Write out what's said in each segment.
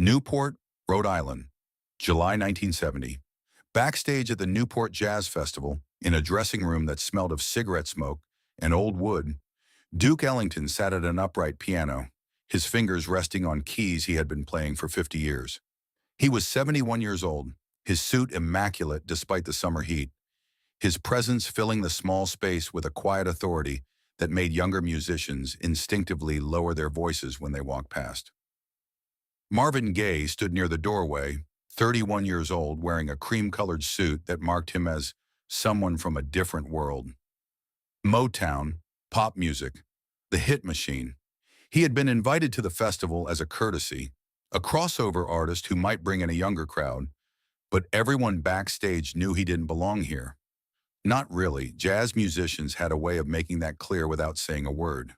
Newport, Rhode Island, July 1970. Backstage at the Newport Jazz Festival, in a dressing room that smelled of cigarette smoke and old wood, Duke Ellington sat at an upright piano, his fingers resting on keys he had been playing for 50 years. He was 71 years old, his suit immaculate despite the summer heat, his presence filling the small space with a quiet authority that made younger musicians instinctively lower their voices when they walked past. Marvin Gaye stood near the doorway, 31 years old, wearing a cream-colored suit that marked him as someone from a different world. Motown, pop music, the hit machine. He had been invited to the festival as a courtesy, a crossover artist who might bring in a younger crowd, but everyone backstage knew he didn't belong here. Not really. Jazz musicians had a way of making that clear without saying a word.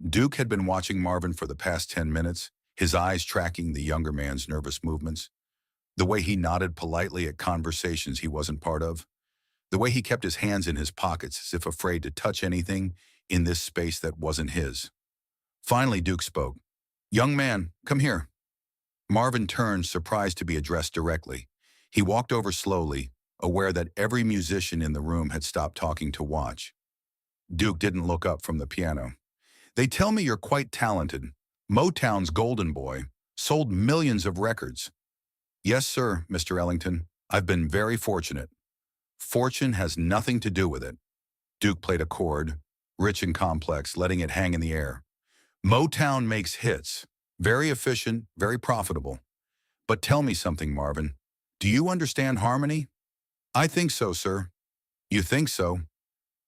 Duke had been watching Marvin for the past 10 minutes, his eyes tracking the younger man's nervous movements, the way he nodded politely at conversations he wasn't part of, the way he kept his hands in his pockets as if afraid to touch anything in this space that wasn't his. Finally, Duke spoke. "Young man, come here." Marvin turned, surprised to be addressed directly. He walked over slowly, aware that every musician in the room had stopped talking to watch. Duke didn't look up from the piano. "They tell me you're quite talented. Motown's golden boy, sold millions of records." "Yes, sir, Mr. Ellington. I've been very fortunate." "Fortune has nothing to do with it." Duke played a chord, rich and complex, letting it hang in the air. "Motown makes hits. Very efficient, very profitable. But tell me something, Marvin. Do you understand harmony?" "I think so, sir." "You think so?"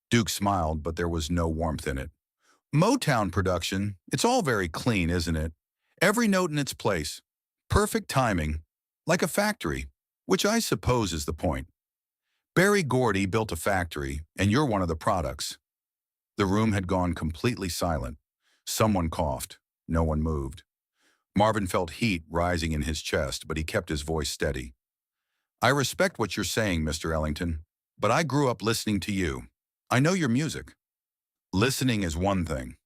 Duke smiled, but there was no warmth in it. "Motown production, it's all very clean, isn't it? Every note in its place. Perfect timing. Like a factory, which I suppose is the point. Berry Gordy built a factory, and you're one of the products." The room had gone completely silent. Someone coughed. No one moved. Marvin felt heat rising in his chest, but he kept his voice steady. "I respect what you're saying, Mr. Ellington, but I grew up listening to you. I know your music." "Listening is one thing."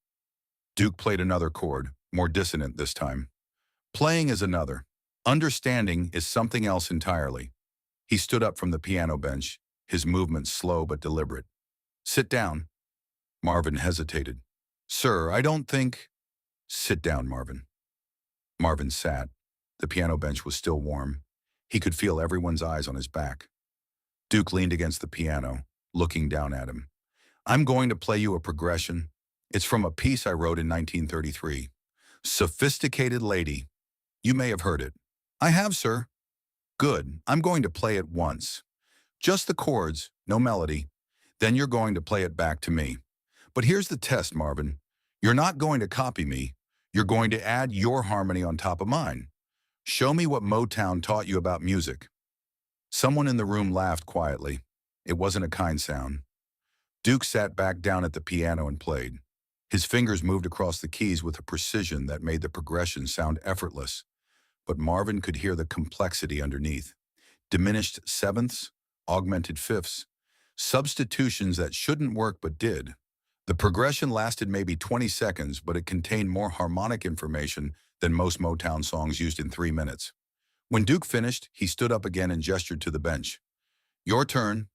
Duke played another chord, more dissonant this time. "Playing is another. Understanding is something else entirely." He stood up from the piano bench, his movements slow but deliberate. "Sit down." Marvin hesitated. "Sir, I don't think—" "Sit down, Marvin." Marvin sat. The piano bench was still warm. He could feel everyone's eyes on his back. Duke leaned against the piano, looking down at him. "I'm going to play you a progression. It's from a piece I wrote in 1933. Sophisticated Lady. You may have heard it." "I have, sir." "Good. I'm going to play it once. Just the chords, no melody. Then you're going to play it back to me. But here's the test, Marvin. You're not going to copy me. You're going to add your harmony on top of mine. Show me what Motown taught you about music." Someone in the room laughed quietly. It wasn't a kind sound. Duke sat back down at the piano and played. His fingers moved across the keys with a precision that made the progression sound effortless. But Marvin could hear the complexity underneath. Diminished sevenths, augmented fifths, substitutions that shouldn't work but did. The progression lasted maybe 20 seconds, but it contained more harmonic information than most Motown songs used in 3 minutes. When Duke finished, he stood up again and gestured to the bench. "Your turn."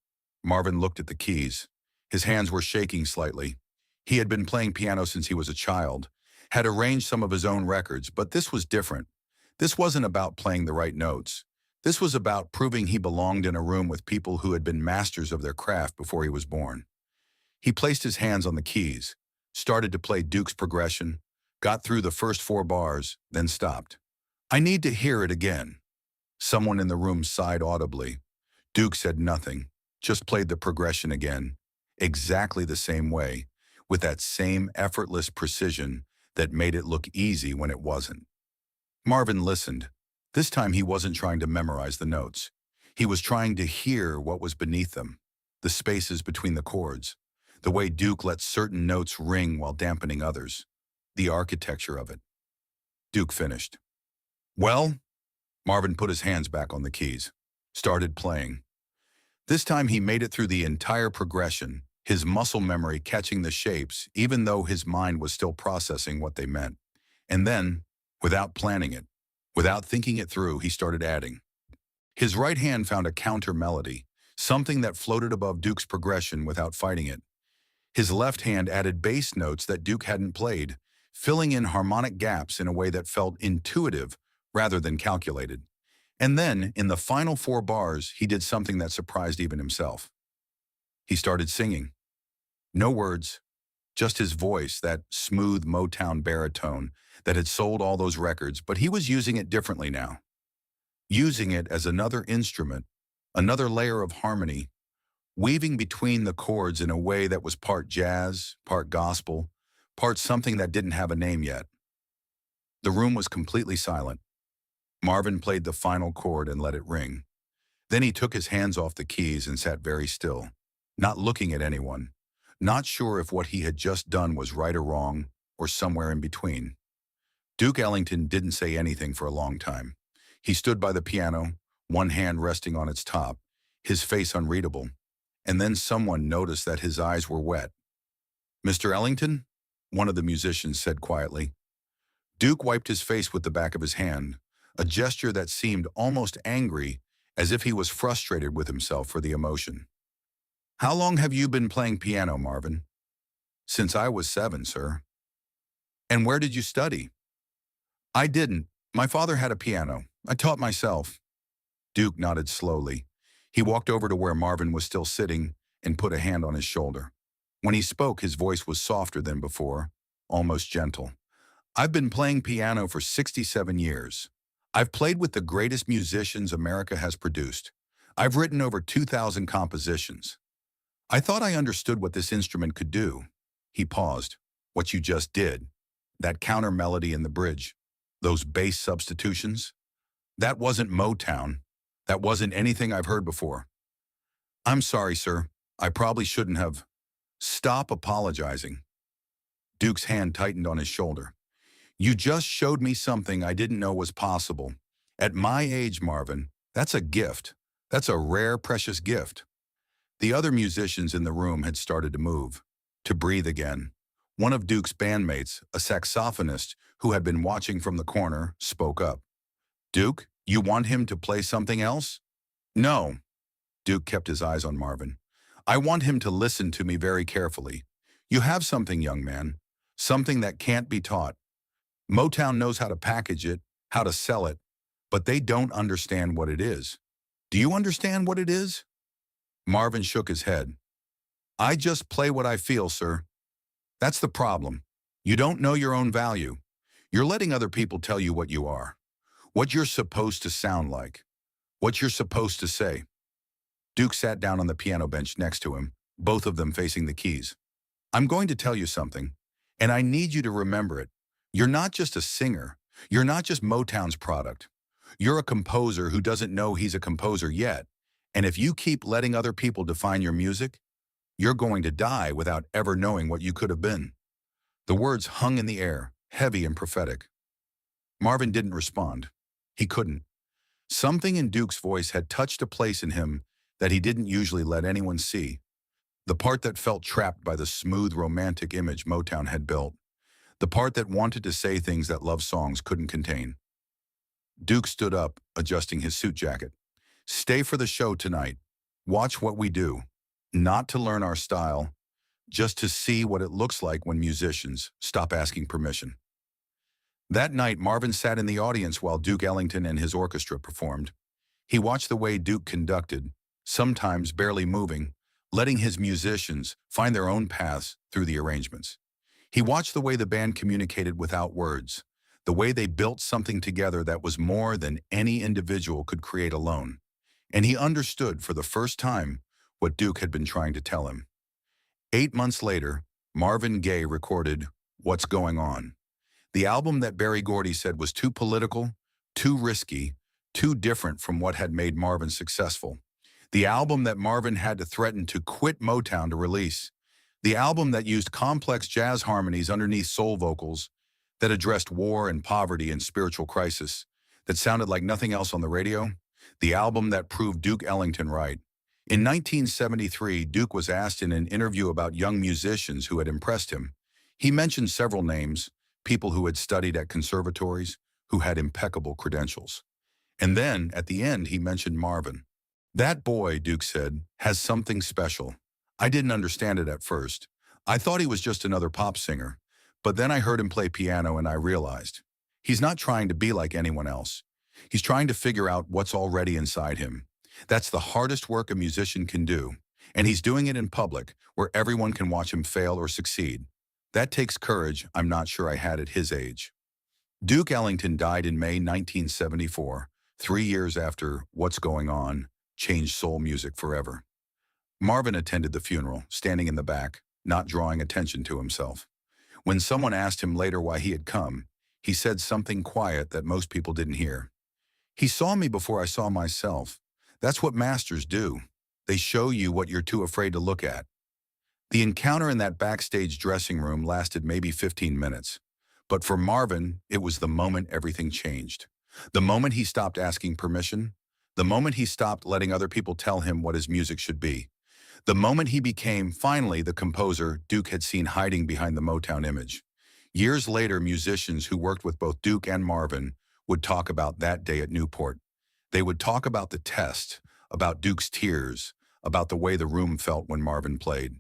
Marvin looked at the keys. His hands were shaking slightly. He had been playing piano since he was a child, had arranged some of his own records, but this was different. This wasn't about playing the right notes. This was about proving he belonged in a room with people who had been masters of their craft before he was born. He placed his hands on the keys, started to play Duke's progression, got through the first 4 bars, then stopped. "I need to hear it again." Someone in the room sighed audibly. Duke said nothing, just played the progression again, exactly the same way, with that same effortless precision that made it look easy when it wasn't. Marvin listened. This time he wasn't trying to memorize the notes. He was trying to hear what was beneath them, the spaces between the chords, the way Duke let certain notes ring while dampening others, the architecture of it. Duke finished. "Well?" Marvin put his hands back on the keys, started playing. This time he made it through the entire progression, his muscle memory catching the shapes even though his mind was still processing what they meant. And then, without planning it, Without thinking it through, he started adding. His right hand found a counter melody, something that floated above Duke's progression without fighting it. His left hand added bass notes that Duke hadn't played, filling in harmonic gaps in a way that felt intuitive rather than calculated. And then, in the final 4 bars, he did something that surprised even himself. He started singing. No words, just his voice, that smooth Motown baritone that had sold all those records, but he was using it differently now. Using it as another instrument, another layer of harmony, weaving between the chords in a way that was part jazz, part gospel, part something that didn't have a name yet. The room was completely silent. Marvin played the final chord and let it ring. Then he took his hands off the keys and sat very still, not looking at anyone, not sure if what he had just done was right or wrong, or somewhere in between. Duke Ellington didn't say anything for a long time. He stood by the piano, one hand resting on its top, his face unreadable, and then someone noticed that his eyes were wet. "Mr. Ellington?" one of the musicians said quietly. Duke wiped his face with the back of his hand, a gesture that seemed almost angry, as if he was frustrated with himself for the emotion. "How long have you been playing piano, Marvin?" "Since I was 7, sir." "And where did you study?" "I didn't. My father had a piano. I taught myself." Duke nodded slowly. He walked over to where Marvin was still sitting and put a hand on his shoulder. When he spoke, his voice was softer than before, almost gentle. "I've been playing piano for 67 years. I've played with the greatest musicians America has produced. I've written over 2,000 compositions. I thought I understood what this instrument could do." He paused. "What you just did, that counter melody in the bridge, those bass substitutions, that wasn't Motown. That wasn't anything I've heard before." "I'm sorry, sir. I probably shouldn't have." "Stop apologizing." Duke's hand tightened on his shoulder. "You just showed me something I didn't know was possible. At my age, Marvin, that's a gift. That's a rare, precious gift." The other musicians in the room had started to move, to breathe again. One of Duke's bandmates, a saxophonist who had been watching from the corner, spoke up. "Duke, you want him to play something else?" "No." Duke kept his eyes on Marvin. "I want him to listen to me very carefully. You have something, young man, something that can't be taught. Motown knows how to package it, how to sell it, but they don't understand what it is. Do you understand what it is?" Marvin shook his head. "I just play what I feel, sir. That's the problem. You don't know your own value. You're letting other people tell you what you are, what you're supposed to sound like, what you're supposed to say." Duke sat down on the piano bench next to him, both of them facing the keys. "I'm going to tell you something, and I need you to remember it. You're not just a singer. You're not just Motown's product. You're a composer who doesn't know he's a composer yet. And if you keep letting other people define your music, you're going to die without ever knowing what you could have been." The words hung in the air, heavy and prophetic. Marvin didn't respond. He couldn't. Something in Duke's voice had touched a place in him that he didn't usually let anyone see. The part that felt trapped by the smooth, romantic image Motown had built. The part that wanted to say things that love songs couldn't contain. Duke stood up, adjusting his suit jacket. "Stay for the show tonight. Watch what we do. Not to learn our style, just to see what it looks like when musicians stop asking permission." That night, Marvin sat in the audience while Duke Ellington and his orchestra performed. He watched the way Duke conducted, sometimes barely moving, letting his musicians find their own paths through the arrangements. He watched the way the band communicated without words, the way they built something together that was more than any individual could create alone. And he understood for the first time what Duke had been trying to tell him. 8 months later, Marvin Gaye recorded What's Going On, the album that Berry Gordy said was too political, too risky, too different from what had made Marvin successful. The album that Marvin had to threaten to quit Motown to release. The album that used complex jazz harmonies underneath soul vocals, that addressed war and poverty and spiritual crisis, that sounded like nothing else on the radio. The album that proved Duke Ellington right. In 1973, Duke was asked in an interview about young musicians who had impressed him. He mentioned several names, people who had studied at conservatories, who had impeccable credentials. And then, at the end, he mentioned Marvin. That boy, Duke said, has something special. I didn't understand it at first. I thought he was just another pop singer. But then I heard him play piano and I realized he's not trying to be like anyone else. He's trying to figure out what's already inside him. That's the hardest work a musician can do. And he's doing it in public, where everyone can watch him fail or succeed. That takes courage I'm not sure I had at his age. Duke Ellington died in May 1974, 3 years after What's Going On changed soul music forever. Marvin attended the funeral, standing in the back, not drawing attention to himself. When someone asked him later why he had come, he said something quiet that most people didn't hear. He saw me before I saw myself. That's what masters do. They show you what you're too afraid to look at. The encounter in that backstage dressing room lasted maybe 15 minutes. But for Marvin, it was the moment everything changed. The moment he stopped asking permission. The moment he stopped letting other people tell him what his music should be. The moment he became, finally, the composer Duke had seen hiding behind the Motown image. Years later, musicians who worked with both Duke and Marvin would talk about that day at Newport. They would talk about the test, about Duke's tears, about the way the room felt when Marvin played.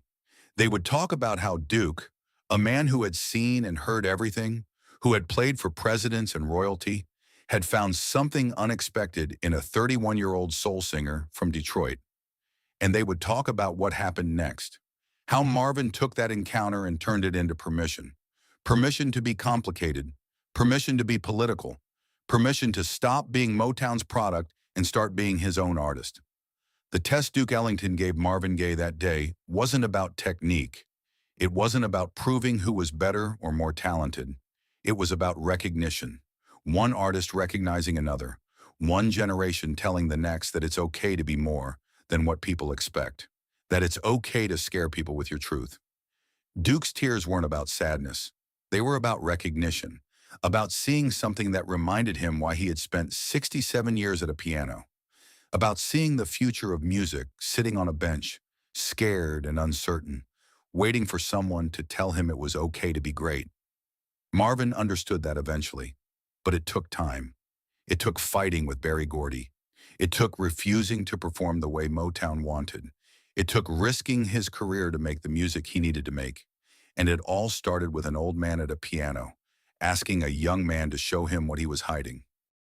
They would talk about how Duke, a man who had seen and heard everything, who had played for presidents and royalty, had found something unexpected in a 31-year-old soul singer from Detroit. And they would talk about what happened next, how Marvin took that encounter and turned it into permission. Permission to be complicated, permission to be political, permission to stop being Motown's product and start being his own artist. The test Duke Ellington gave Marvin Gaye that day wasn't about technique. It wasn't about proving who was better or more talented. It was about recognition. One artist recognizing another. One generation telling the next that it's okay to be more than what people expect. That it's okay to scare people with your truth. Duke's tears weren't about sadness. They were about recognition. About seeing something that reminded him why he had spent 67 years at a piano. About seeing the future of music sitting on a bench, scared and uncertain, waiting for someone to tell him it was okay to be great. Marvin understood that eventually, but it took time. It took fighting with Berry Gordy. It took refusing to perform the way Motown wanted. It took risking his career to make the music he needed to make. And it all started with an old man at a piano, asking a young man to show him what he was hiding.